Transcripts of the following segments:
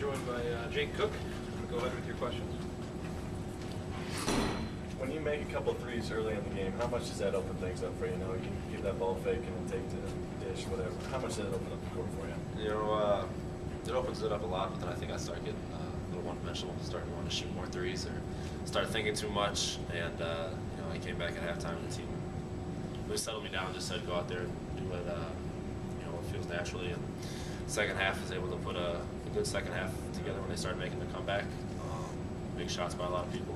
joined by Jake Koch. Go ahead with your questions. When you make a couple threes early in the game, how much does that open things up for you? You know, you give that ball fake and then take to the dish, whatever. How much does it open up the court for you? You know, it opens it up a lot, but then I think I start getting a little one-dimensional, starting to want to shoot more threes or start thinking too much. And you know, I came back at halftime and the team really settled me down and just said go out there and do what you know, what feels naturally. And second half was able to put a good second half together when they started making the comeback. Big shots by a lot of people.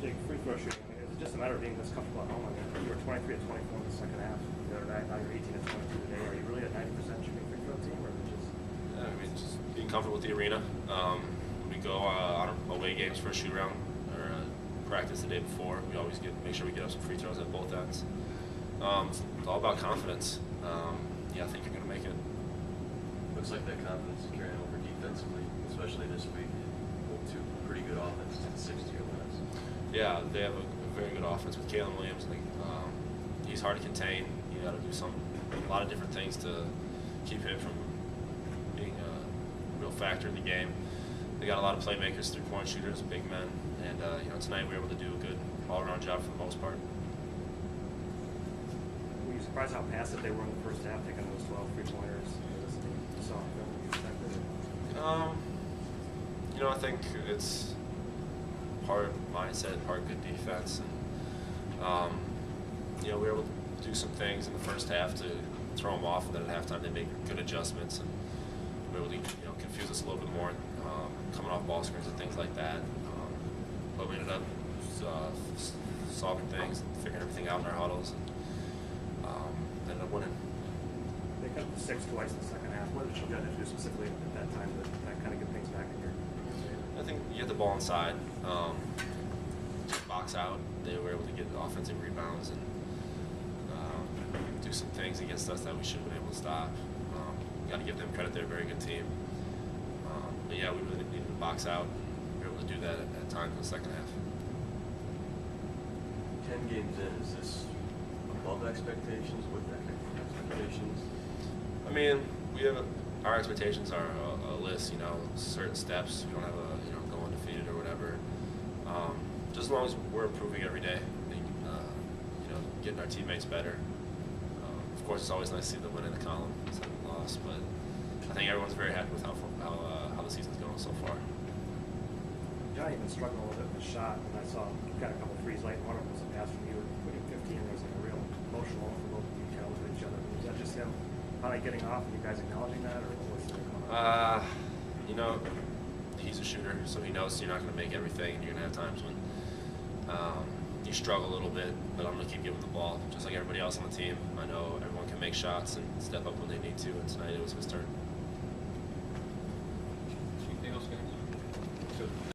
Jake, free throw shooting, I mean, is it just a matter of being this comfortable at home? I mean, you were 23 at 24 in the second half the other night, now you're 18 at 22 today. Are you really a 90% shooting free throw team, or is it just... Yeah, I mean, just being comfortable with the arena. We go on away games for a shoot around or practice the day before. We always make sure we get up some free throws at both ends. It's all about confidence. Yeah, I think you're going to make it. Looks like that confidence is carrying over defensively, especially this week. Two pretty good offenses to the 6-0 wins. Yeah, they have a very good offense with Kalen Williams. He's hard to contain. You got to do a lot of different things to keep him from being a real factor in the game. They got a lot of playmakers, three-point shooters, big men, and you know, tonight we were able to do a good all-around job for the most part. Were you surprised how passive they were in the first half, taking those 12 three-pointers? You saw them, you expected it? You know, I think it's part mindset, part good defense, and you know, we were able to do some things in the first half to throw them off, and then at halftime they made good adjustments, and we were able to, you know, confuse us a little bit more, coming off ball screens and things like that. But we ended up solving things, and figuring everything out in our huddles, and ended up winning. They cut the 6 twice in the second half. What did you guys do specifically at that time to kind of get things back in your favor? I think you get the ball inside, box out. They were able to get offensive rebounds and do some things against us that we should have been able to stop. Got to give them credit; they're a very good team. But yeah, we really needed to box out. We were able to do that at times in the second half. 10 games in, is this above expectations, with expectations? I mean, our expectations are a list, you know, certain steps. We don't have you know, go undefeated or whatever. Just as long as we're improving every day, you know, getting our teammates better. Of course, it's always nice to see the win in the column instead of the loss, but I think everyone's very happy with how the season's going so far. Johnny been struggling a little bit with the shot, and I saw you got a couple threes late. One of them was a pass from you, putting 15. There was like a real emotional for both of you kind of look at each other. Was that just him finally getting off and you guys acknowledging that, or what was going on? You know, he's a shooter, so he knows you're not going to make everything, and you're going to have times when you struggle a little bit, but I'm going to keep giving the ball, just like everybody else on the team. I know everyone can make shots and step up when they need to, and tonight it was his turn.